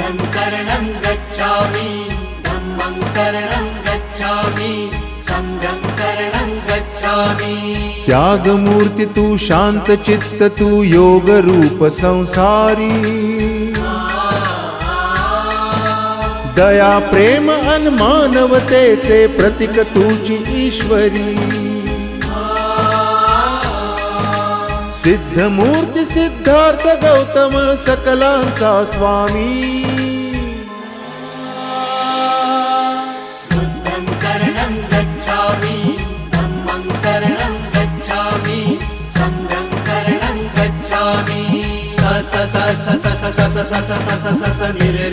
बुद्धं शरणं गच्छामि, धम्मं शरणं गच्छामि, संघं शरणं गच्छामि। त्याग मूर्ति तू शांत चित्त तू योग रूप संसारी, दया प्रेम अन मानवतेचे प्रतीक तुझी ईश्वरी। सिद्ध मूर्ती सिद्धार्थ गौतम सकलांचा स्वामी। बुद्धं शरणं गच्छामि, धम्मं शरणं गच्छामि, संघं शरणं गच्छामि। स स स स स स स स स स स स स नि रे